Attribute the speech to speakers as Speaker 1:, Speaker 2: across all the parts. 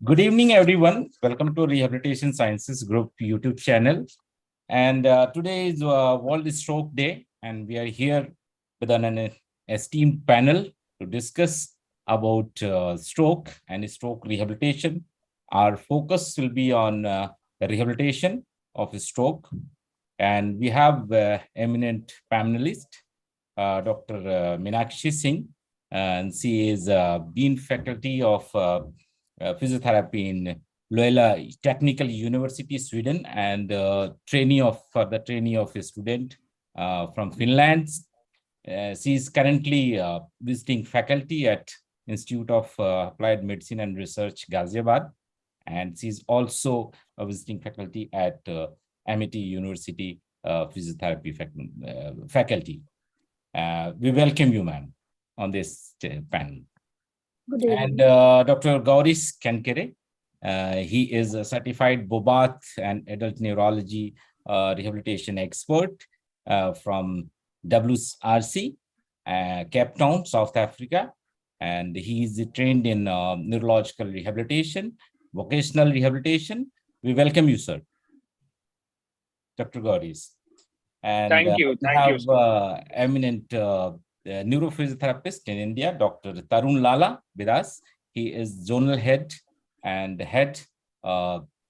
Speaker 1: Good evening, everyone. Welcome to Rehabilitation Sciences Group YouTube channel. And today is World Stroke Day, and we are here with an esteemed panel to discuss about stroke and stroke rehabilitation. Our focus will be on the rehabilitation of stroke, and we have eminent panelist, Dr. Meenakshi Singh, and she is Dean Faculty of physiotherapy in Loyola Technical University, Sweden, and trainee of a student from Finland. She is currently visiting faculty at Institute of Applied Medicine and Research, Ghaziabad, and she is also a visiting faculty at MIT University physiotherapy faculty. We welcome you, ma'am, on this panel.
Speaker 2: Good evening.
Speaker 1: And Dr. Gauris Kankere, he is a certified Bobath and adult neurology rehabilitation expert from WRC, Cape Town, South Africa. And he is trained in neurological rehabilitation, vocational rehabilitation. We welcome you, sir, Dr. Gauris. And
Speaker 3: Thank you.
Speaker 1: we have eminent neurophysiotherapist in India, Dr. Tarun Lala with us. He is zonal head and head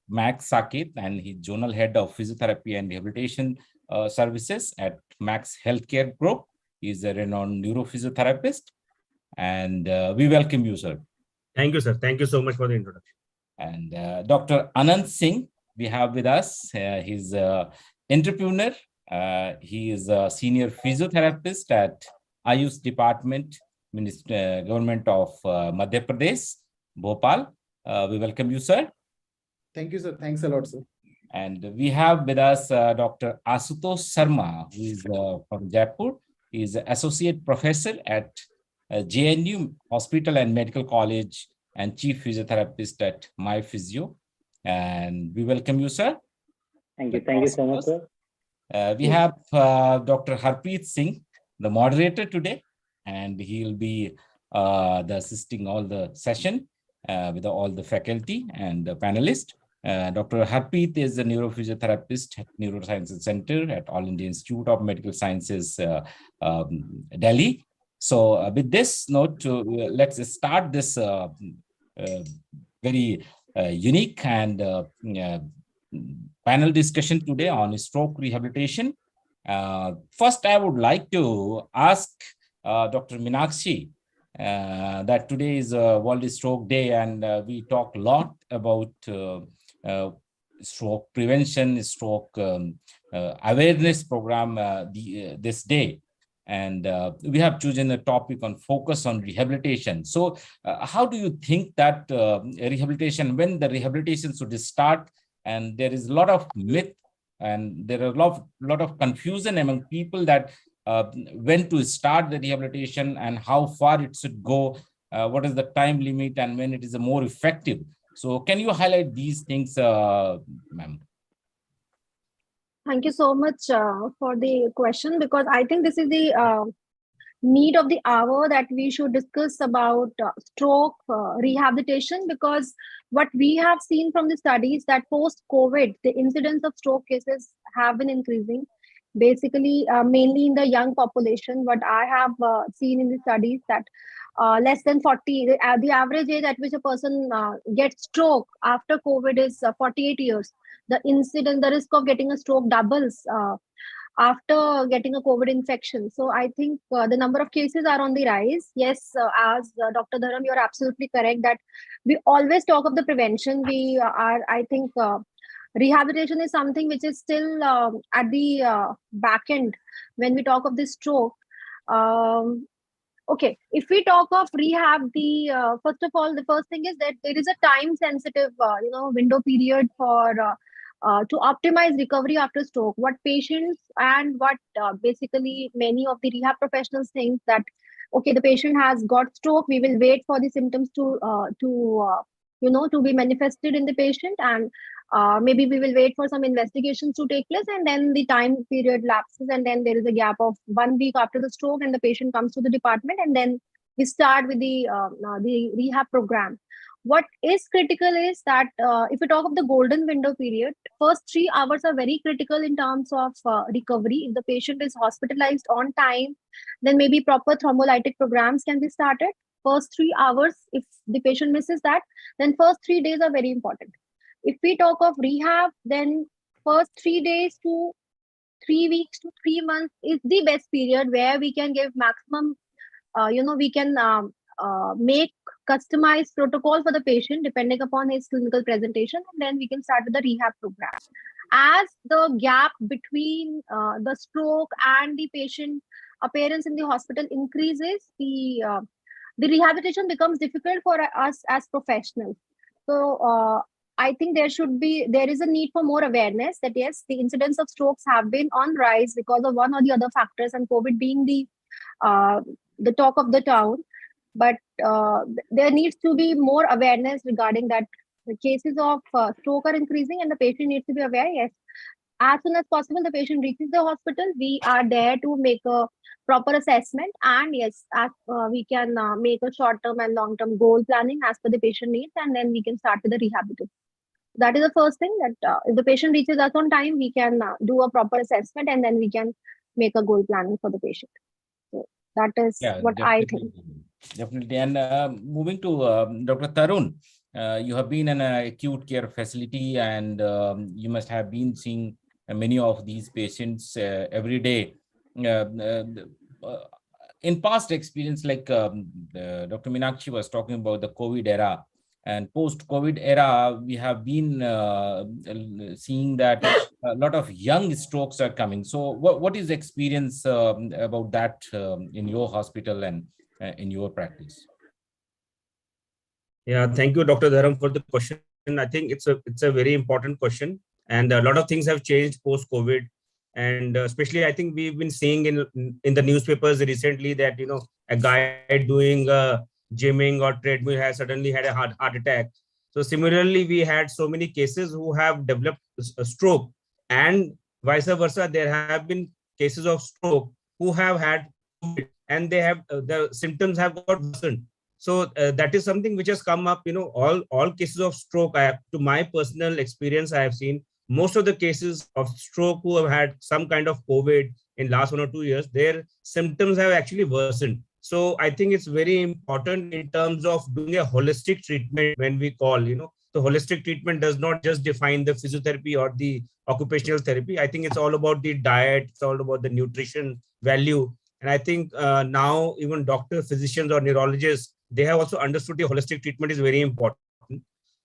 Speaker 1: Max Saket, and he's zonal head of physiotherapy and rehabilitation services at Max Healthcare Group. He's a renowned neurophysiotherapist, and we welcome you, sir.
Speaker 4: Thank you, sir. Thank you so much for the introduction.
Speaker 1: And Dr. Anand Singh, we have with us. He's an entrepreneur. He is a senior physiotherapist at Ayush Department, Government of Madhya Pradesh, Bhopal. We welcome you, sir.
Speaker 5: Thank you, sir. Thanks a lot, sir.
Speaker 1: And we have with us Dr. Asutosh Sharma, who is from Jaipur. He is associate professor at JNU Hospital and Medical College and chief physiotherapist at My Physio. And we welcome you, sir.
Speaker 3: Thank you. Thank you so much, sir.
Speaker 1: We have Dr. Harpreet Singh, the moderator today, and he'll be assisting all the session with all the faculty and the panelists. Dr. Harpreet is a neurophysiotherapist at Neurosciences Center at All India Institute of Medical Sciences, Delhi. So with this note, let's start this very unique and panel discussion today on stroke rehabilitation. First, I would like to ask Dr. Meenakshi that today is World Stroke Day, and we talk a lot about stroke prevention, stroke awareness program this day. And we have chosen a topic on focus on rehabilitation. So how do you think that rehabilitation, when the rehabilitation should start? And there is a lot of myth and there are a lot of confusion among people that when to start the rehabilitation and how far it should go, what is the time limit and when it is more effective. So can you highlight these things, ma'am?
Speaker 2: Thank you so much for the question, because I think this is the need of the hour that we should discuss about stroke rehabilitation, because what we have seen from the studies that post-COVID, the incidence of stroke cases have been increasing, basically mainly in the young population. What I have seen in the studies that less than 40, the average age at which a person gets stroke after COVID is 48 years. The risk of getting a stroke doubles after getting a COVID infection. So I think the number of cases are on the rise. Yes, as Dr. Dharam, you're absolutely correct that we always talk of the prevention. I think rehabilitation is something which is still at the back end when we talk of this stroke. Okay, if we talk of rehab, first of all, the first thing is that there is a time sensitive, window period for to optimize recovery after stroke. What patients and what basically many of the rehab professionals think that, okay, the patient has got stroke, we will wait for the symptoms to be manifested in the patient, and maybe we will wait for some investigations to take place, and then the time period lapses, and then there is a gap of 1 week after the stroke, and the patient comes to the department, and then we start with the rehab program. What is critical is that if we talk of the golden window period, first 3 hours are very critical in terms of recovery. If the patient is hospitalized on time, then maybe proper thrombolytic programs can be started. First 3 hours, if the patient misses that, then first 3 days are very important. If we talk of rehab, then first 3 days to 3 weeks to 3 months is the best period where we can give maximum, we can make customized protocol for the patient depending upon his clinical presentation, and then we can start with the rehab program. As the gap between the stroke and the patient appearance in the hospital increases, the rehabilitation becomes difficult for us as professionals. So I think there is a need for more awareness that yes, the incidence of strokes have been on rise because of one or the other factors, and COVID being the talk of the town. But there needs to be more awareness regarding that. The cases of stroke are increasing, and the patient needs to be aware. Yes, as soon as possible, the patient reaches the hospital, we are there to make a proper assessment, and yes, as we can make a short-term and long-term goal planning as per the patient needs, and then we can start with the rehabilitation. That is the first thing, that if the patient reaches us on time, we can do a proper assessment, and then we can make a goal planning for the patient. So that is what I think.
Speaker 1: Definitely. And moving to Dr. Tarun, you have been in an acute care facility, and you must have been seeing many of these patients every day. In past experience, like Dr. Meenakshi was talking about the COVID era, and post-COVID era, we have been seeing that a lot of young strokes are coming. So what is the experience about that in your hospital and in your practice?
Speaker 4: Yeah, thank you, Dr. Dharam, for the question. I think it's a very important question, and a lot of things have changed post-COVID, and especially I think we've been seeing in the newspapers recently that a guy doing gymming or treadmill has suddenly had a heart attack. So similarly, we had so many cases who have developed a stroke, and vice versa. There have been cases of stroke who have had COVID, and they have the symptoms have got worsened. So that is something which has come up. All cases of stroke, to my personal experience, I have seen most of the cases of stroke who have had some kind of COVID in last 1 or 2 years, their symptoms have actually worsened. So I think it's very important in terms of doing a holistic treatment. When we call, the holistic treatment does not just define the physiotherapy or the occupational therapy. I think it's all about the diet, it's all about the nutrition value. And I think now even doctors, physicians, or neurologists, they have also understood the holistic treatment is very important,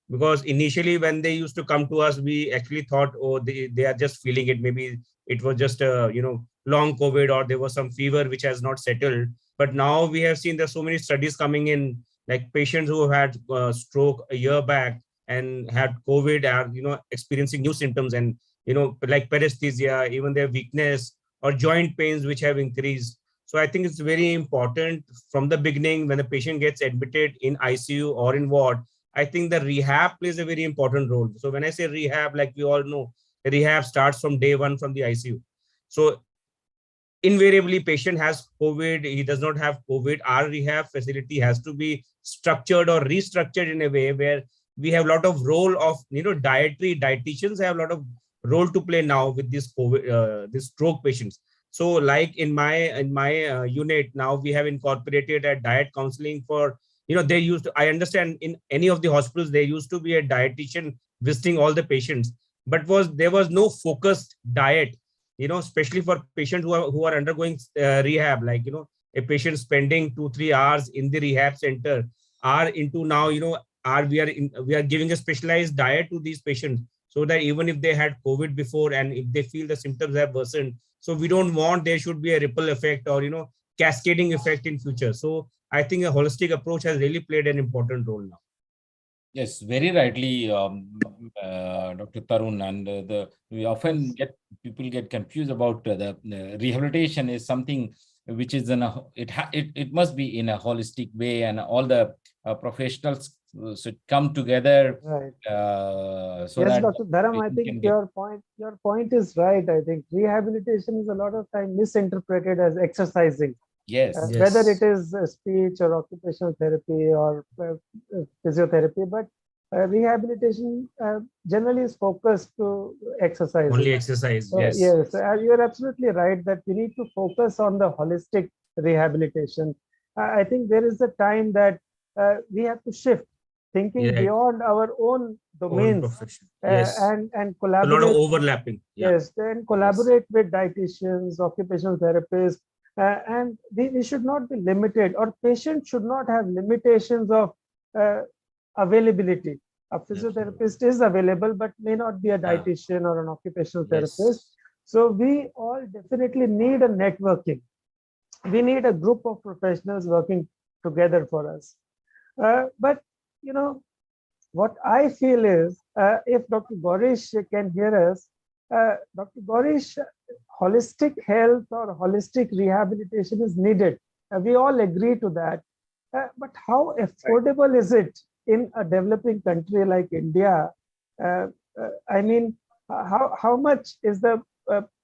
Speaker 4: because initially when they used to come to us, we actually thought, oh, they are just feeling it. Maybe it was just a long COVID, or there was some fever which has not settled. But now we have seen there's so many studies coming in, like patients who had stroke a year back and had COVID are experiencing new symptoms, and like paresthesia, even their weakness or joint pains which have increased. So I think it's very important from the beginning when the patient gets admitted in ICU or in ward. I think the rehab plays a very important role. So when I say rehab, like we all know, rehab starts from day one from the ICU. So invariably, patient has COVID, he does not have COVID. Our rehab facility has to be structured or restructured in a way where we have a lot of role of dietitians have a lot of role to play now with this COVID, this stroke patients. So like in my unit now, we have incorporated a diet counseling for, they used to, I understand in any of the hospitals, there used to be a dietitian visiting all the patients, but there was no focused diet, especially for patients who are undergoing rehab, like, a patient spending 2-3 hours in the rehab center are into now, we are giving a specialized diet to these patients, so that even if they had COVID before and if they feel the symptoms have worsened, so we don't want there should be a ripple effect or, cascading effect in future. So I think a holistic approach has really played an important role now.
Speaker 1: Yes, very rightly, Dr. Tarun. And we often people get confused about the rehabilitation is something which is it must be in a holistic way, and all the professionals should come together.
Speaker 5: Right.
Speaker 1: So
Speaker 5: yes,
Speaker 1: that
Speaker 5: Dr. Dharam, I think your point is right. I think rehabilitation is a lot of time misinterpreted as exercising.
Speaker 1: Yes.
Speaker 6: whether
Speaker 4: Yes.
Speaker 6: it is speech or occupational therapy or physiotherapy, but rehabilitation generally is focused to exercise.
Speaker 4: Only exercise.
Speaker 1: Yes.
Speaker 6: Yes, you're absolutely right that we need to focus on the holistic rehabilitation. I think there is a time that we have to shift thinking
Speaker 4: Yeah.
Speaker 6: beyond our own
Speaker 4: Own
Speaker 6: domains
Speaker 4: profession. Yes.
Speaker 6: and
Speaker 4: A lot of
Speaker 6: collaborate.
Speaker 4: overlapping. Yeah.
Speaker 6: Yes, then collaborate with dietitians, occupational therapists, and we should not be limited, or patients should not have limitations of uh, availability. A physiotherapist is available, but may not be a dietitian or an occupational therapist.
Speaker 4: Yes.
Speaker 6: So we all definitely need a networking. We need a group of professionals working together for us. But you know, what I feel is, if Dr. Gorish can hear us, Dr. Gorish, holistic health or holistic rehabilitation is needed. We all agree to that. But how affordable is it in a developing country like India? I mean, how much is the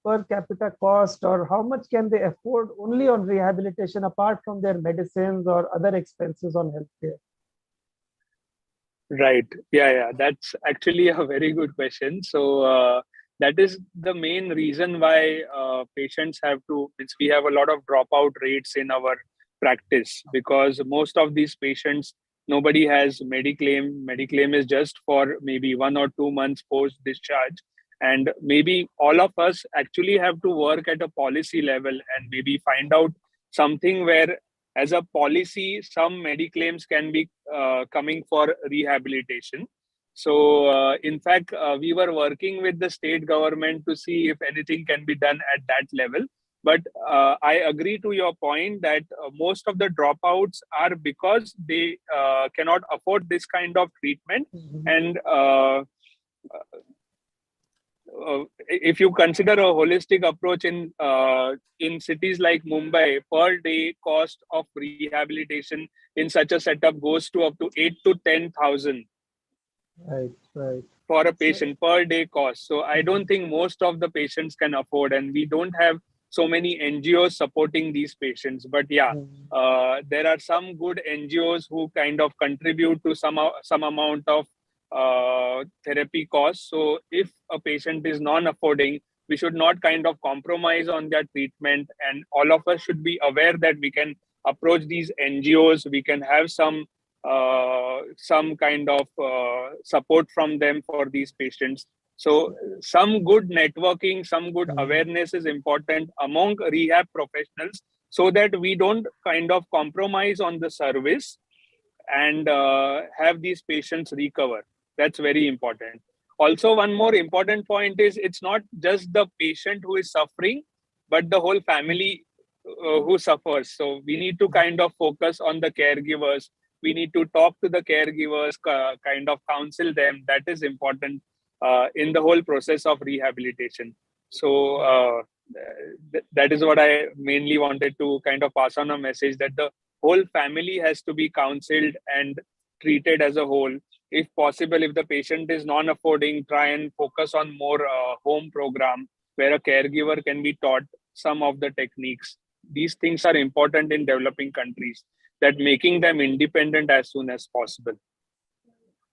Speaker 6: per capita cost, or how much can they afford only on rehabilitation apart from their medicines or other expenses on healthcare?
Speaker 7: Right. Yeah. That's actually a very good question. So that is the main reason why patients have to. We have a lot of dropout rates in our practice, because most of these patients, nobody has Mediclaim. Mediclaim is just for maybe 1 or 2 months post discharge, and maybe all of us actually have to work at a policy level and maybe find out something where, as a policy, some mediclaims can be coming for rehabilitation. So, in fact, we were working with the state government to see if anything can be done at that level. But I agree to your point that most of the dropouts are because they cannot afford this kind of treatment. And if you consider a holistic approach in cities like Mumbai, per day cost of rehabilitation in such a setup goes to up to 8 to 10,000
Speaker 6: Right.
Speaker 7: for a patient per day cost. So I don't think most of the patients can afford, and we don't have so many NGOs supporting these patients. But yeah, there are some good NGOs who kind of contribute to some amount of therapy costs. So if a patient is non-affording, we should not kind of compromise on their treatment, and all of us should be aware that we can approach these NGOs. We can have some kind of support from them for these patients. So some good networking, some good awareness is important among rehab professionals, so that we don't kind of compromise on the service and have these patients recover. That's very important. Also, one more important point is, it's not just the patient who is suffering, but the whole family who suffers. So we need to kind of focus on the caregivers. We need to talk to the caregivers, kind of counsel them. That is important in the whole process of rehabilitation. So that is what I mainly wanted to kind of pass on a message, that the whole family has to be counseled and treated as a whole. If possible, if the patient is non-affording, try and focus on more home program where a caregiver can be taught some of the techniques. These things are important in developing countries, that making them independent as soon as possible.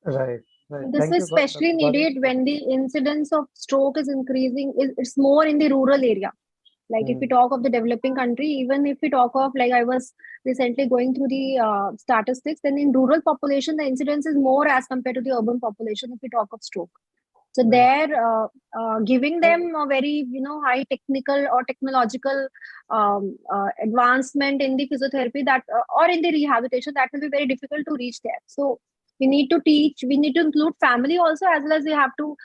Speaker 6: Right.
Speaker 2: This
Speaker 6: Thank
Speaker 2: is
Speaker 6: you,
Speaker 2: especially
Speaker 6: Dr. Gorish.
Speaker 2: needed when the incidence of stroke is increasing. It's more in the rural area. Like if we talk of the developing country, even if we talk of, like I was recently going through the statistics, then in rural population, the incidence is more as compared to the urban population if we talk of stroke. So there, giving them a very, high technical or technological advancement in the physiotherapy that or in the rehabilitation, that will be very difficult to reach there. So we need to teach, we need to include family also, as well as we have to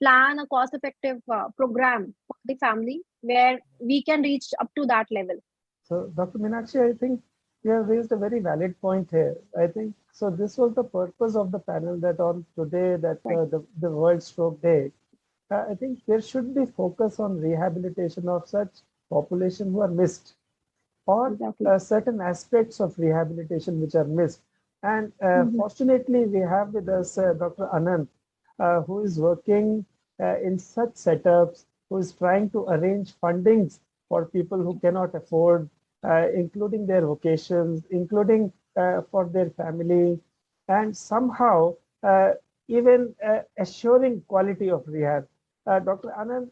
Speaker 2: plan a cost-effective program for the family where we can reach up to that level.
Speaker 6: So, Dr. Meenakshi, I think you have raised a very valid point here. I think so. This was the purpose of the panel, that on today, that the World Stroke Day, I think there should be focus on rehabilitation of such population who are missed, or certain aspects of rehabilitation which are missed. And fortunately, we have with us Dr. Anand, who is working in such setups, who is trying to arrange fundings for people who cannot afford including their vocations, including for their family, and somehow even assuring quality of rehab. Dr. Anand,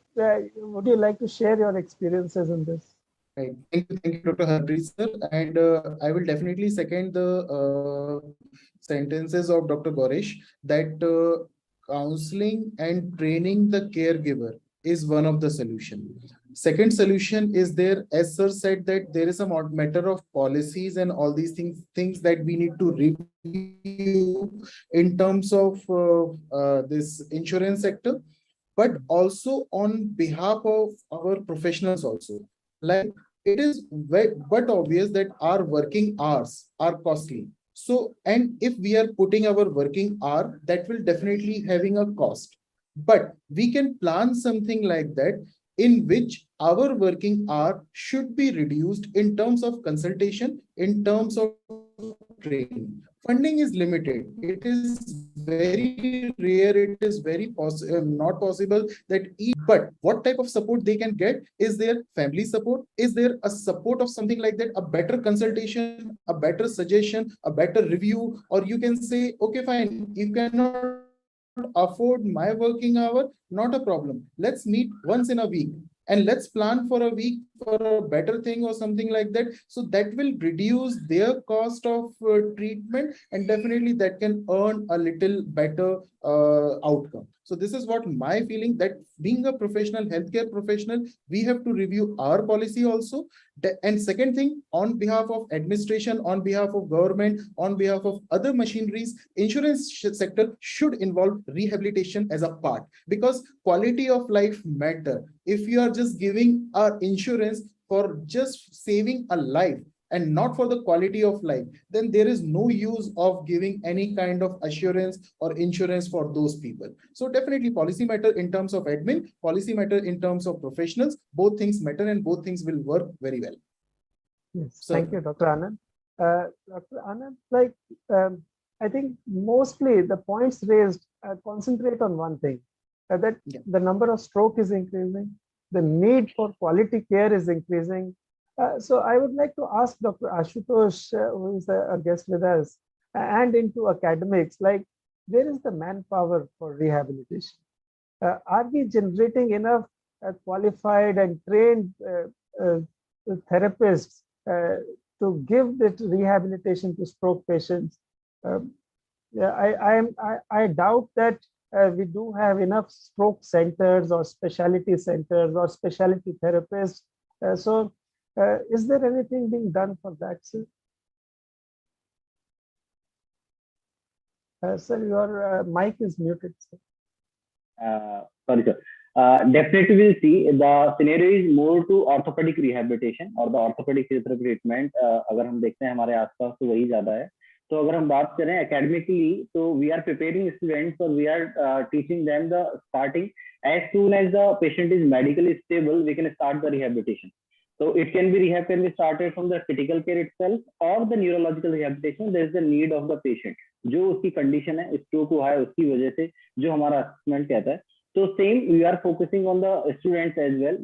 Speaker 6: would you like to share your experiences in this?
Speaker 5: Right. Thank you, Dr. Harpreet sir. And I will definitely second the sentences of Dr. Goresh that counseling and training the caregiver is one of the solution. Second solution is there, as sir said, that there is a matter of policies and all these things that we need to review in terms of this insurance sector, but also on behalf of our professionals also. Like it is but obvious that our working hours are costly. So, and if we are putting our working hour, that will definitely having a cost. But we can plan something like that in which our working hour should be reduced in terms of consultation, in terms of training. Funding is limited. It is very rare. It is very not possible that but what type of support they can get? Is there family support? Is there a support of something like that? A better consultation, a better suggestion, a better review, or you can say, okay, fine, you cannot afford my working hour, not a problem. Let's meet once in a week and let's plan for a week for a better thing or something like that. So that will reduce their cost of treatment, and definitely that can earn a little better outcome. So this is what my feeling, that being a professional, healthcare professional, we have to review our policy also. And second thing, on behalf of administration, on behalf of government, on behalf of other machineries, insurance sector should involve rehabilitation as a part, because quality of life matter. If you are just giving our insurance for just saving a life and not for the quality of life, then there is no use of giving any kind of assurance or insurance for those people. So definitely policy matter in terms of admin, policy matter in terms of professionals. Both things matter and both things will work very well.
Speaker 6: Yes,
Speaker 5: So,
Speaker 6: thank you, Dr. Anand. Dr. Anand, like I think mostly the points raised concentrate on one thing, that the number of stroke is increasing, the need for quality care is increasing. So I would like to ask Dr. Ashutosh, who is a guest with us, and into academics, like where is the manpower for rehabilitation? Are we generating enough qualified and trained therapists to give that rehabilitation to stroke patients? I doubt that we do have enough stroke centers or specialty centers or specialty therapists. So is there anything being done for that, sir? Sir, your mic is muted, sir.
Speaker 3: Sorry, sir. Definitely we'll see the scenario is more to orthopedic rehabilitation or the orthopedic physiotherapy treatment. अगर हम देखते हैं हमारे आसपास तो वही ज्यादा है. तो अगर हम बात करें academically, so we are preparing students or we are teaching them the starting as soon as the patient is medically stable, we can start the rehabilitation. So it can be rehab can be started from the critical care itself or the neurological rehabilitation. There is the need of the patient. जो उसकी condition है, stroke हुआ है उसकी वजह से जो हमारा assessment कहता है. तो same we are focusing on the students as well.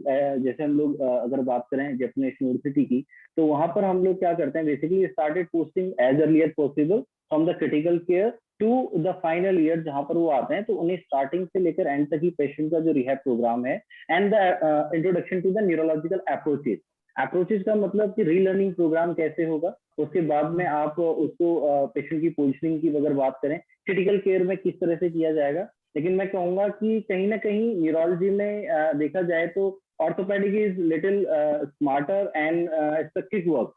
Speaker 3: जैसे हम लोग अगर बात करें जापानीज यूनिवर्सिटी की, तो वहां पर हम लोग क्या करते हैं, basically started posting as early as possible from the critical care to the final year जहां पर वो आते हैं. तो उन्हें स्टार्टिंग से लेकर एंड तक ही पेशेंट का जो रिहैब प्रोग्राम है and the introduction to the neurological approaches का मतलब कि रीलर्निंग प्रोग्राम कैसे होगा. उसके बाद में आप उसको पेशेंट की पोजिशनिंग की अगर बात करें क्रिटिकल केयर में किस तरह से किया जाएगा. लेकिन मैं कहूंगा कि कहीं ना कहीं न्यूरोलॉजी में देखा जाए तो orthopaedic is little smarter and specific work.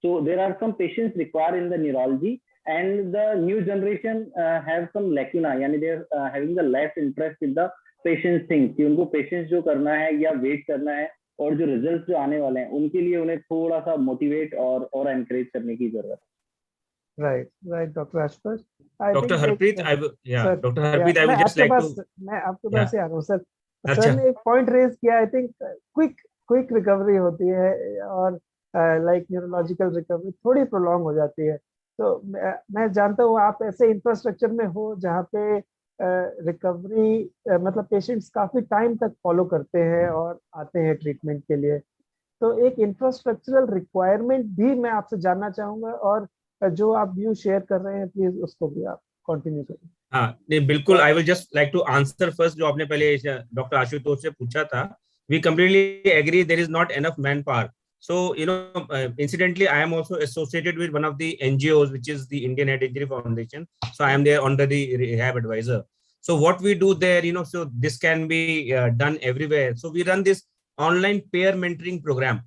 Speaker 3: So there are some patients require in the neurology and the new generation have some lacuna, यानी they are having the less interest with the patients things कि उनको patients जो करना है या wait करना है और जो रिजल्ट जो आने वाले हैं उनके लिए उन्हें थोड़ा सा मोटिवेट और एनकरेज करने की जरूरत है.
Speaker 6: Right, Dr. Ashutosh.
Speaker 4: Dr. Harpreet, Dr. Harpreet, I would just like to.
Speaker 6: मैं आपके पास ही आ रहा हूँ सर. सर ने एक पॉइंट रेज किया, आई थिंक क्विक रिकवरी होती है और लाइक न्यूरोलॉजिकल रिकवरी थोड़ी प्रोलॉन्ग हो जाती है. तो मैं जानता हूँ आप ऐसे इंफ्रास्ट्रक्चर में हो जहाँ पे रिकवरी मतलब पेशेंट्स काफी टाइम तक फॉलो करते हैं और आते हैं ट्रीटमेंट के लिए. तो एक इंफ्रास्ट्रक्चरल रिक्वायरमेंट भी मैं आपसे जानना चाहूंगा, और जो आप व्यू शेयर कर रहे हैं प्लीज उसको भी आप कंटिन्यू करें।
Speaker 4: हाँ नहीं बिल्कुल, I will just like to answer first जो आपने पहले डॉक्टर आशुतोष से पूछा था. We completely agree there is not enough manpower. So, incidentally, I am also associated with one of the NGOs, which is the Indian Head Injury Foundation. So I am there under the rehab advisor. So what we do there, so this can be done everywhere. So we run this online peer mentoring program.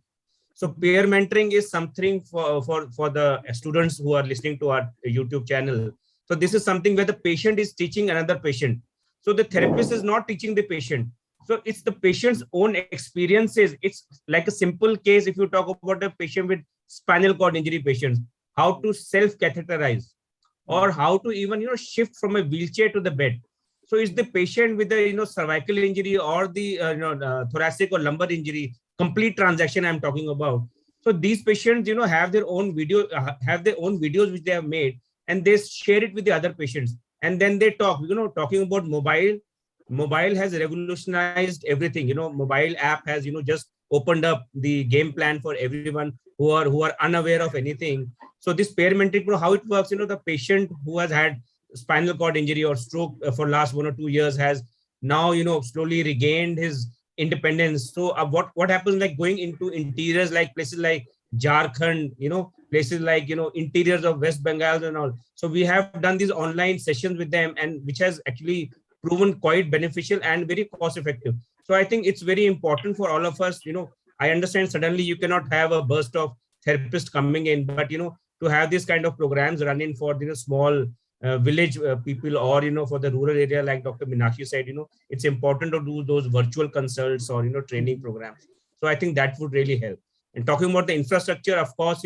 Speaker 4: So peer mentoring is something for the students who are listening to our YouTube channel. So this is something where the patient is teaching another patient. So the therapist is not teaching the patient. So it's the patient's own experiences. It's like a simple case. If you talk about a patient with spinal cord injury patients, how to self-catheterize, or how to even shift from a wheelchair to the bed. So it's the patient with the cervical injury or the thoracic or lumbar injury, complete transaction I'm talking about. So these patients have their own videos which they have made, and they share it with the other patients, and then they talk. Talking about mobile has revolutionized everything. Mobile app has just opened up the game plan for everyone who are unaware of anything. So this peer mentoring, how it works, the patient who has had spinal cord injury or stroke for last 1 or 2 years has now slowly regained his independence. So what happens, like going into interiors like places like Jharkhand, places like interiors of West Bengal and all. So we have done these online sessions with them, and which has actually proven quite beneficial and very cost effective. So I think it's very important for all of us. I understand suddenly you cannot have a burst of therapists coming in, but to have these kind of programs running for small village people, or for the rural area, like Dr. Meenakshi said, it's important to do those virtual consults or training programs. So I think that would really help. And talking about the infrastructure, of course,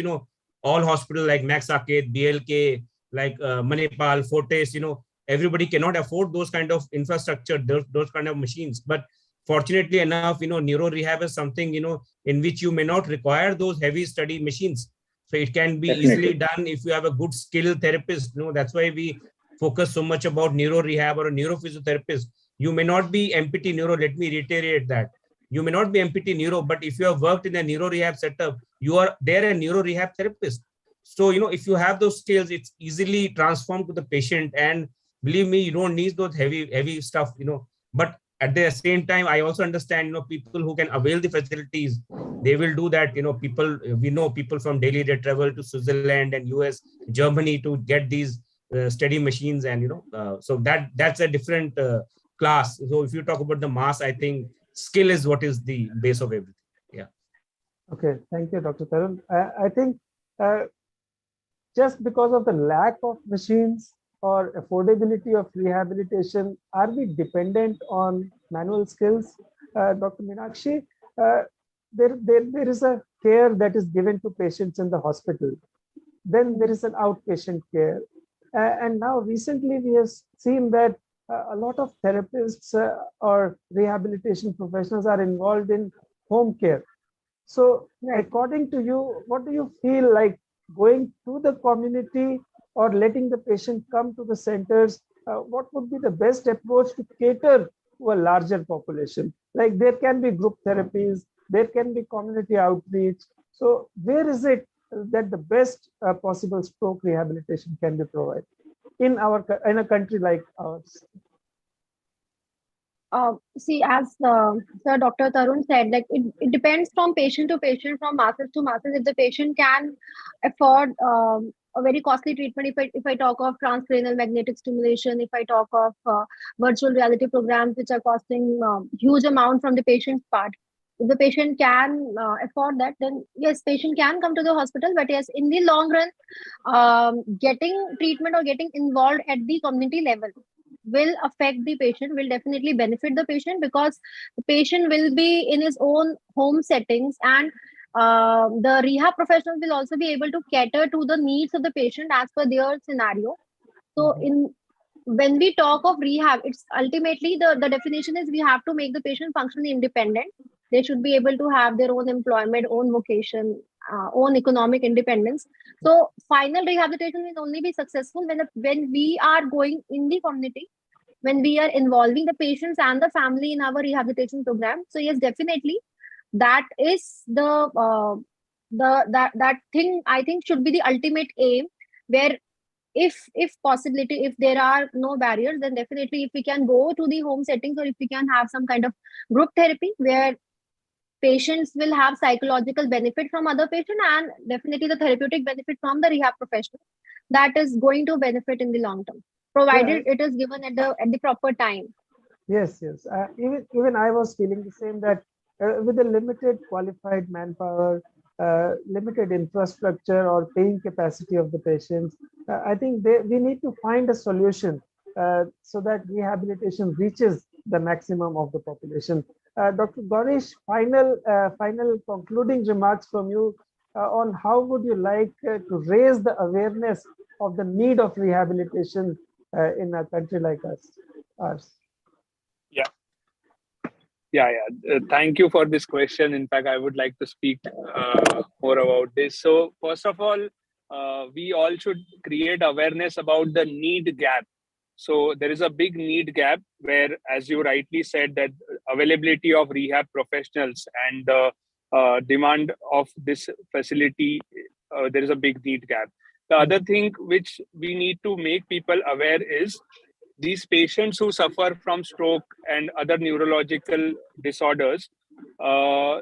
Speaker 4: all hospitals like Max Saket, BLK, like Manipal, Fortis, everybody cannot afford those kind of infrastructure, those kind of machines. But fortunately enough, neuro rehab is something, in which you may not require those heavy study machines. So it can be easily done if you have a good skilled therapist. That's why we focus so much about neuro rehab or a neurophysiotherapist. You may not be MPT neuro. Let me reiterate that. You may not be MPT neuro, but if you have worked in a neuro rehab setup, you are there a neuro rehab therapist. So, if you have those skills, it's easily transformed to the patient. And believe me, you don't need those heavy stuff, but at the same time, I also understand, people who can avail the facilities, they will do that. We know people from Delhi, they travel to Switzerland and US, Germany to get these steady machines. And, so that's a different class. So if you talk about the mass, I think skill is what is the base of everything. Yeah.
Speaker 6: Okay. Thank you, Dr. Tarun. I think just because of the lack of machines or affordability of rehabilitation, are we dependent on manual skills? Dr. Meenakshi, there is a care that is given to patients in the hospital. Then there is an outpatient care. And now recently we have seen that a lot of therapists or rehabilitation professionals are involved in home care. So according to you, what do you feel like, going to the community or letting the patient come to the centers? What would be the best approach to cater to a larger population? Like there can be group therapies, there can be community outreach. So where is it that the best possible stroke rehabilitation can be provided in a country like ours?
Speaker 2: See, as Sir Dr. Tarun said, like it depends from patient to patient, from masses to masses. If the patient can afford a very costly treatment, if I talk of transcranial magnetic stimulation, if I talk of virtual reality programs which are costing huge amount from the patient's part, if the patient can afford that, then yes, patient can come to the hospital. But yes, in the long run, getting treatment or getting involved at the community level will affect the patient, will definitely benefit the patient, because the patient will be in his own home settings, and the rehab professionals will also be able to cater to the needs of the patient as per their scenario. So when we talk of rehab, it's ultimately the definition is we have to make the patient functionally independent. They should be able to have their own employment, own vocation, own economic independence. So final rehabilitation will only be successful when we are going in the community, when we are involving the patients and the family in our rehabilitation program. So yes, definitely, that is that thing I think should be the ultimate aim, where if possibility, if there are no barriers, then definitely if we can go to the home settings, or if we can have some kind of group therapy where patients will have psychological benefit from other patient, and definitely the therapeutic benefit from the rehab professional, that is going to benefit in the long term,
Speaker 6: Yeah,
Speaker 2: provided it is given at the proper time.
Speaker 6: yes, yes. Even I was feeling the same, that with the limited qualified manpower, limited infrastructure or paying capacity of the patients, I think we need to find a solution so that rehabilitation reaches the maximum of the population. Dr. Gaurish, final concluding remarks from you on how would you like to raise the awareness of the need of rehabilitation in a country like ours?
Speaker 7: Yeah. Thank you for this question. In fact, I would like to speak more about this. So, first of all, we all should create awareness about the need gap. So, there is a big need gap where, as you rightly said, that availability of rehab professionals and the demand of this facility, there is a big need gap. The other thing which we need to make people aware is these patients who suffer from stroke and other neurological disorders, uh,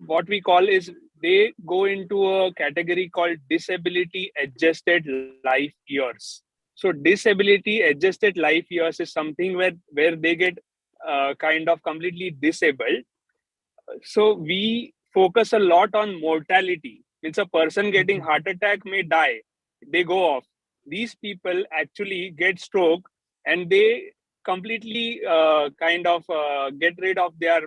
Speaker 7: what we call is they go into a category called disability adjusted life years. So disability adjusted life years is something where they get kind of completely disabled. So we focus a lot on mortality. Means a person getting heart attack may die, they go off. These people actually get stroke and they completely get rid of their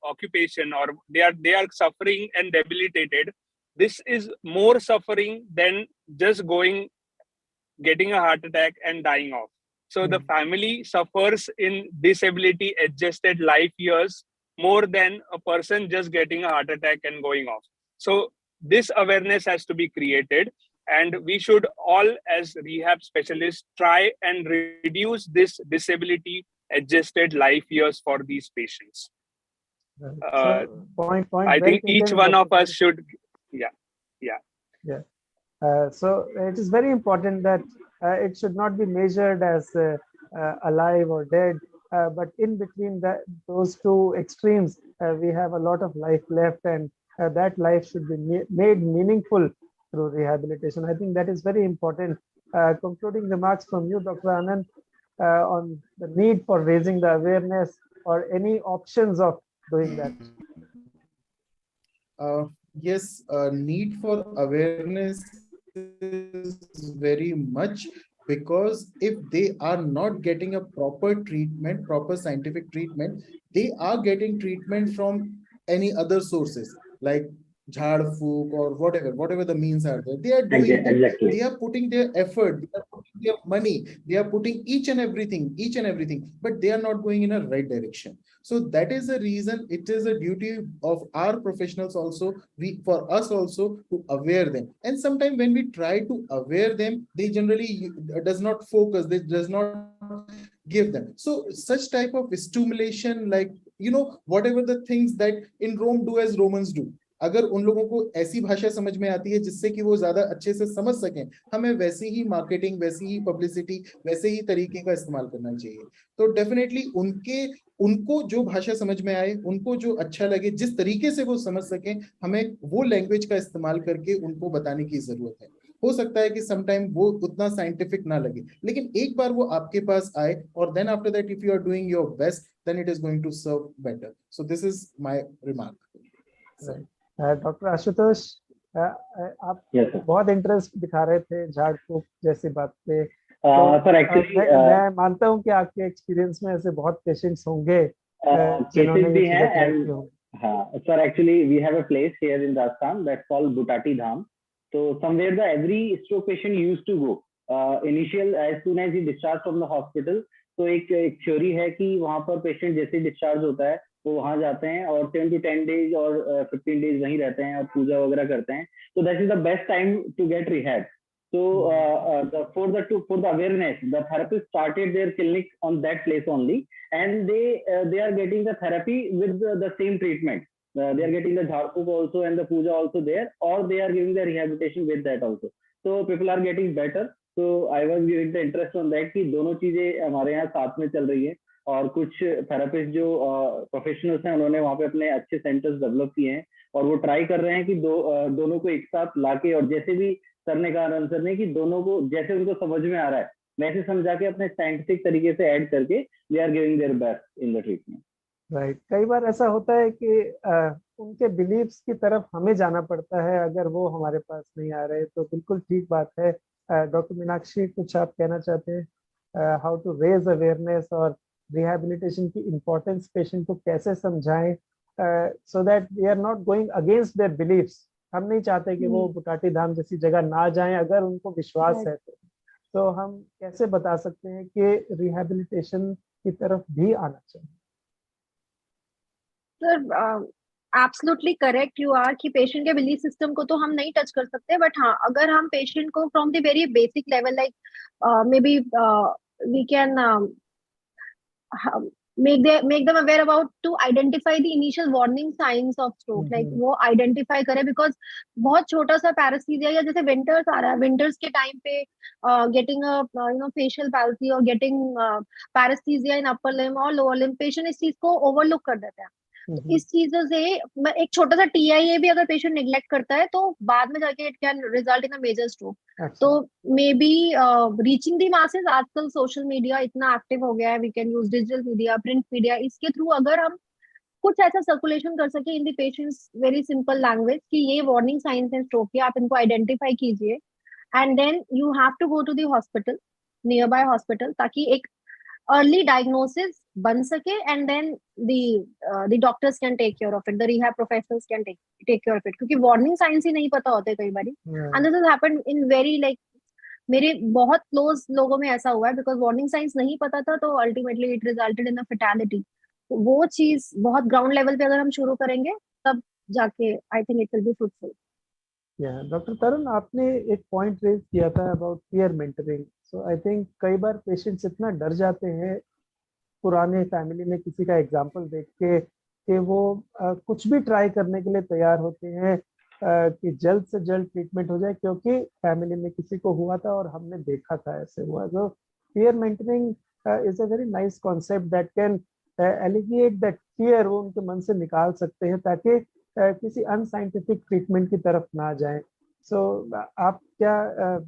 Speaker 7: occupation, or they are suffering and debilitated. This is more suffering than just getting a heart attack and dying off. So the family suffers in disability adjusted life years more than a person just getting a heart attack and going off. So this awareness has to be created, and we should all as rehab specialists try and reduce this disability adjusted life years for these patients.
Speaker 6: So point
Speaker 7: I
Speaker 6: well
Speaker 7: think each
Speaker 6: taken,
Speaker 7: one
Speaker 6: Dr.
Speaker 7: of us should, yeah.
Speaker 6: Yeah. So it is very important that it should not be measured as alive or dead, but in between those two extremes, we have a lot of life left, and that life should be made meaningful through rehabilitation. I think that is very important. Concluding remarks from you, Dr. Anand, on the need for raising the awareness or any options of doing that.
Speaker 5: Yes, need for awareness is very much, because if they are not getting a proper treatment, proper scientific treatment, they are getting treatment from any other sources like jhad fook or whatever the means are there. They are doing that.
Speaker 3: Exactly.
Speaker 5: They are putting their effort, they are putting their money, they are putting each and everything, but they are not going in a right direction. So that is the reason it is a duty of our professionals also, for us also, to aware them. And sometimes when we try to aware them, they generally does not focus, they does not give them. So such type of stimulation, like, whatever the things that in Rome, do as Romans do. अगर उन लोगों को ऐसी भाषा समझ में आती है जिससे कि वो ज्यादा अच्छे से समझ सकें, हमें वैसी ही मार्केटिंग, वैसी ही पब्लिसिटी, वैसे ही तरीके का इस्तेमाल करना चाहिए. तो डेफिनेटली उनको जो भाषा समझ में आए, उनको जो अच्छा लगे, जिस तरीके से वो समझ सकें, हमें वो लैंग्वेज का इस्तेमाल करके उनको बताने की जरूरत है. हो सकता है कि समटाइम वो उतना साइंटिफिक ना लगे, लेकिन एक बार वो आपके पास आए, और then after that if you are doing your best, then it is going to serve better. So this is my remark.
Speaker 6: Doctor Ashutosh, आप बहुत इंटरेस्ट दिखा रहे थे झाड़ फूक जैसी बात पे.
Speaker 3: सर एक्चुअली
Speaker 6: मैं मानता हूँ कि आपके एक्सपीरियंस में ऐसे बहुत पेशेंट्स होंगे
Speaker 3: केसेस भी हैं. एंड हाँ sir, actually we have a place here in Rajasthan that's called Butati Dham. So somewhere the every stroke patient used to go. Initial as soon as he discharged from the hospital, तो एक theory है कि वहाँ पर patient जैसे discharge होता है वो वहाँ जाते हैं और 10 to 10 days और 15 days वहीं रहते हैं और पूजा वगैरह करते हैं. So that is the best time to get rehab. So for the awareness, the therapist started their clinic on that place only, and they are getting the therapy with the same treatment. they are getting the jharpuk also and the puja also there, or they are giving the rehabilitation with that also. So people are getting better. So I was giving the interest on that कि दोनों चीजें हमारे यहाँ साथ में चल रही है, और कुछ थेरेपिस्ट जो प्रोफेशनल्स हैं उन्होंने वहाँ पे अपने अच्छे सेंटर्स डेवलप किए हैं, और वो ट्राई कर रहे हैं कि दोनों को एक साथ लाके, और जैसे भी सर ने कहा आंसर ने कि दोनों को जैसे उनको समझ में आ रहा है वैसे समझा के अपने साइंटिफिक तरीके से ऐड करके they are giving their best in the treatment.
Speaker 6: Right, कई बार ऐसा होता है कि उनके बिलीव्स की तरफ हमें जाना पड़ता है अगर वो हमारे पास नहीं आ रहे, तो बिल्कुल ठीक बात है। डॉक्टर मीनाक्षी, कुछ आप कहना चाहते हैं, हाउ टू रेज अवेयरनेस और रिहैबिलिटेशन की इम्पोर्टेंस पेशेंट को कैसे समझाएं so that we are not going against their beliefs. हम नहीं चाहते कि वो बुटाटी धाम जैसी जगह ना जाएं अगर उनको विश्वास है तो हम कैसे बता सकते हैं कि रिहैबिलिटेशन की तरफ भी आना चाहिए?
Speaker 2: Sir absolutely correct you are कि पेशेंट के बिलीफ सिस्टम को तो हम नहीं टच कर सकते, बट हाँ, अगर हम पेशेंट को from the very basic level like maybe we can make them aware about to identify the initial warning signs of stroke, like वो identify करे, because बहुत छोटा सा पैरास्थीसिया, या जैसे विंटर्स आ रहा है, विंटर्स के टाइम पे getting a facial palsy or getting पैरास्थीसिया in upper limb or lower limb, patient इस चीज को ओवरलुक कर देता है। इस चीजों से एक छोटा सा TIA भी अगर पेशेंट निग्लेक्ट करता है तो बाद में जाके it can result in a major stroke. तो may be reaching the masses, आजकल सोशल मीडिया इतना एक्टिव हो गया है, we can use digital media, print media, इसके थ्रू अगर हम कुछ ऐसा सर्कुलेशन कर सके in the patients very simple language कि ये वार्निंग साइंस है स्ट्रोक के, आप इनको आइडेंटिफाई कीजिए, and then you have to go to the hospital, nearby hospital, ताकि एक early diagnosis बन सके, and then the doctors can take care of it, the rehab professionals can take care of it, क्योंकि warning signs ही नहीं पता होते कई बारी, and this has happened in very like मेरे बहुत क्लोज लोगों में ऐसा हुआ है, because warning signs नहीं पता था तो ultimately it resulted in a fatality। वो चीज बहुत ग्राउंड लेवल पे अगर हम शुरू करेंगे तब जाके I think it will be fruitful।
Speaker 6: Doctor Tarun, आपने एक पॉइंट रेज किया था about peer mentoring. So I think कई बार पेशेंट्स इतना डर जाते हैं पुराने फैमिली में किसी का एग्जांपल देख के कि वो कुछ भी ट्राई करने के लिए तैयार होते हैं कि जल्द से जल्द ट्रीटमेंट हो जाए, क्योंकि फैमिली में किसी को हुआ था और हमने देखा था ऐसे हुआ। So peer mentoring is a very nice concept that can alleviate that fear, वो उनके मन से निकाल सकते हैं ताकि किसी अनसाइंटिफिक ट्रीटमेंट की तरफ ना जाएं। सो आप क्या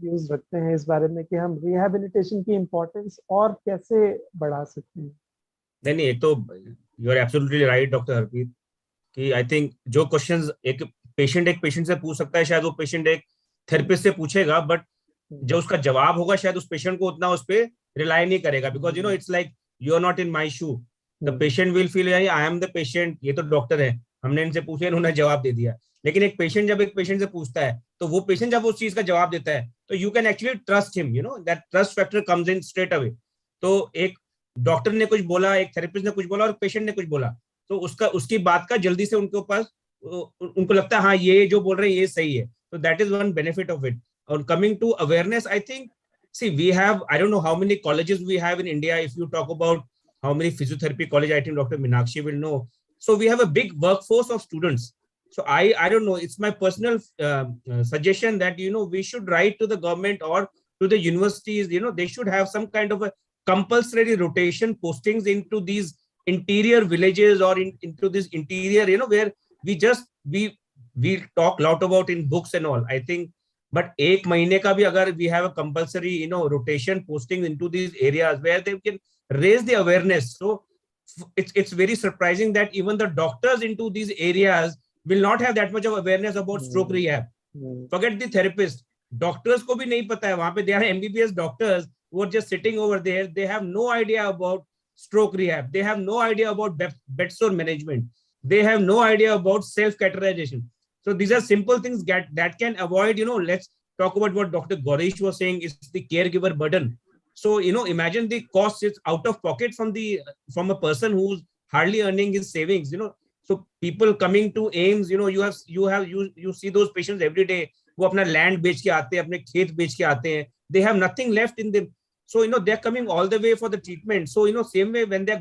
Speaker 6: व्यूज रखते हैं इस बारे में कि हम रिहैबिलिटेशन की इम्पोर्टेंस और कैसे बढ़ा सकते हैं?
Speaker 4: नहीं, एक तो you are absolutely right doctor Harpreet, कि आई थिंक जो क्वेश्चंस एक पेशेंट से पूछ सकता है, शायद वो पेशेंट एक थेरेपिस्ट से पूछेगा, बट जो उसका जवाब होगा शायद उस पेशेंट को उतना उस पर रिलाई नहीं करेगा, because you know it's like you are not in my shoe, the patient will feel I am the patient, ये तो डॉक्टर है, हमने इनसे पूछे, इन्होंने जवाब दे दिया। लेकिन एक पेशेंट जब एक पेशेंट से पूछता है तो वो पेशेंट जब उस चीज का जवाब देता है तो you can actually trust him, you know that trust factor comes in straight away. तो एक डॉक्टर ने कुछ बोला, एक थेरेपिस्ट ने कुछ बोला और पेशेंट ने कुछ बोला, तो उसकी बात का जल्दी से उनके पास उनको लगता है हाँ ये जो बोल रहे हैं ये सही है। तो that is one benefit of it. और coming to awareness, I think see we have, I don't know how many colleges we have in India. If you talk about how many physiotherapy college, I think Dr. Meenakshi will know. So we have a big workforce of students. So I don't know, it's my personal suggestion that we should write to the government or to the universities, they should have some kind of a compulsory rotation postings into these interior villages or into this interior, where we talk lot about in books and all, I think. But एक महीने का भी अगर we have a compulsory rotation posting into these areas where they can raise the awareness, so it's very surprising that even the doctors into these areas will not have that much of awareness about stroke rehab. Forget the therapist, doctors को भी नहीं पता है वहां पे, they are MBBS doctors who are just sitting over there, they have no idea about stroke rehab, they have no idea about bed sore management, they have no idea about self catheterization. So these are simple things that can avoid, let's talk about what Dr. Gorish was saying is the caregiver burden. So, imagine the cost is out of pocket from a person who's hardly earning his savings, So people coming to AIMS, you see those patients every day, वो अपना land बेच के आते हैं, अपने खेत बेच के आते हैं, they have nothing left in them. So, they're coming all the way for the treatment. So, same way when they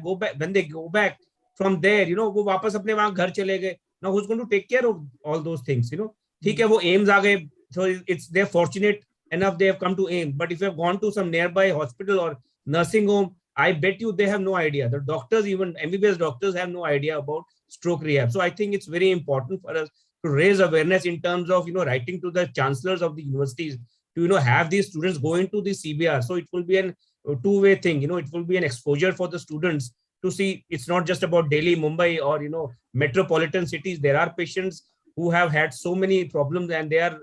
Speaker 4: go back from there, वो वापस अपने वहां घर चले गए, Now who's going to take care of all those things? ठीक है, वो AIIMS आ गए, so they're fortunate enough they have come to AIIMS. But if you have gone to some nearby hospital or nursing home, I bet you they have no idea. The doctors, even MBBS doctors, have no idea about stroke rehab. So I think it's very important for us to raise awareness in terms of writing to the chancellors of the universities to have these students go into the CBR. So it will be a two-way thing. It will be an exposure for the students to see it's not just about Delhi, Mumbai, or metropolitan cities. There are patients who have had so many problems, and they are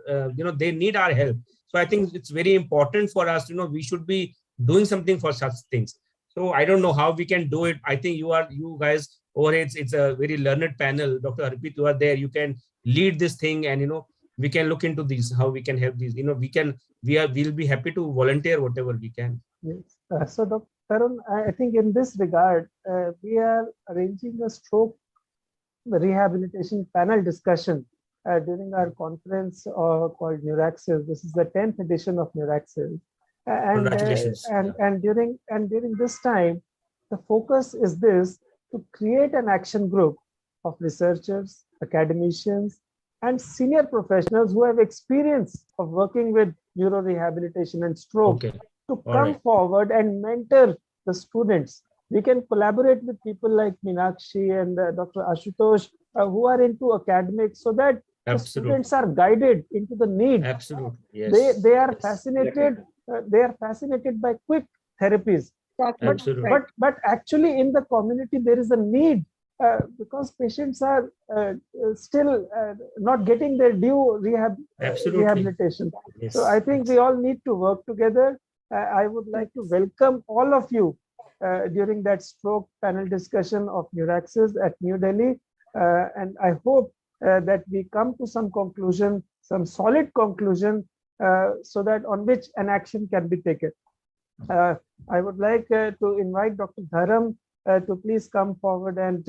Speaker 4: they need our help. So I think it's very important for us. We should be doing something for such things. So I don't know how we can do it. I think you guys over here, it's a very learned panel. Dr. Harpreet, you are there. You can lead this thing, and we can look into these, how we can help these. We'll be happy to volunteer whatever we can.
Speaker 6: Yes. So Dr. Tarun, I think in this regard, we are arranging a stroke rehabilitation panel discussion during our conference called Neuraxis. This is the 10th edition of Neuraxis.
Speaker 4: Congratulations.
Speaker 6: And during this time, the focus is this: to create an action group of researchers, academicians, and senior professionals who have experience of working with neurorehabilitation and stroke to come forward and mentor the students. We can collaborate with people like Meenakshi and Dr. Ashutosh who are into academics, so that the students are guided into the need.
Speaker 4: Absolutely. Yes.
Speaker 6: They are fascinated. They are fascinated by quick therapies.
Speaker 4: Absolutely.
Speaker 6: But actually in the community there is a need because patients are still not getting their due rehabilitation.
Speaker 4: Yes.
Speaker 6: So I think we all need to work together. I would like to welcome all of you during that stroke panel discussion of Neuraxis at New Delhi. And I hope that we come to some conclusion, some solid conclusion, so that on which an action can be taken. I would like to invite Dr. Dharam to please come forward and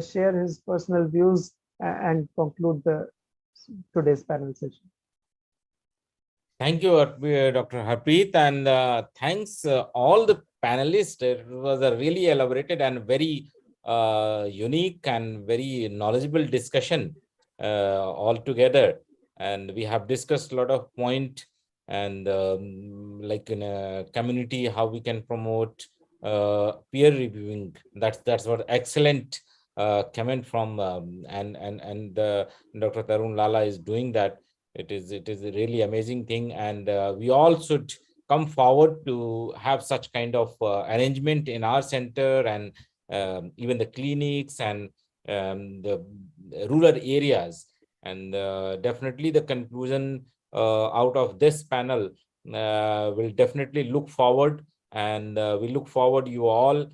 Speaker 6: share his personal views and conclude today's panel session.
Speaker 1: Thank you, Dr. Harpreet, and thanks all the panelists. It was a really elaborated and very unique and very knowledgeable discussion altogether. And we have discussed a lot of points, and like in a community, how we can promote peer reviewing. That's what excellent comment from and Dr. Tarun Lala is doing that. It is a really amazing thing, and we all should come forward to have such kind of arrangement in our center, and even the clinics and the rural areas. And definitely the conclusion out of this panel will definitely look forward, and we look forward you all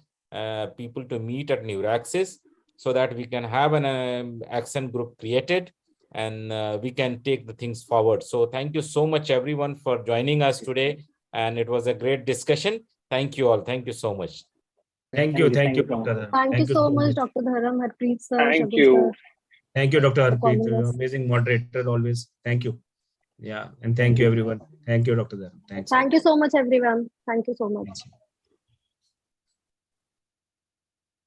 Speaker 1: people to meet at Neuraxis, so that we can have an action group created, and we can take the things forward. So thank you so much everyone for joining us today, and it was a great discussion. Thank you all. Thank you so much.
Speaker 4: Thank you, Dr. Dharam.
Speaker 2: Thank you so much, Dr. Dharam, Harpreet sir.
Speaker 7: Thank
Speaker 2: Shagul
Speaker 7: you.
Speaker 2: sir.
Speaker 4: Thank you, Dr.
Speaker 2: For calling
Speaker 4: Harpreet.
Speaker 2: us.
Speaker 4: Amazing moderator always. Thank you. Yeah, and thank you everyone. Thank you, Dr. Dharam. Thanks.
Speaker 2: Thank you so much, everyone. Thank you so much.
Speaker 4: Thank you.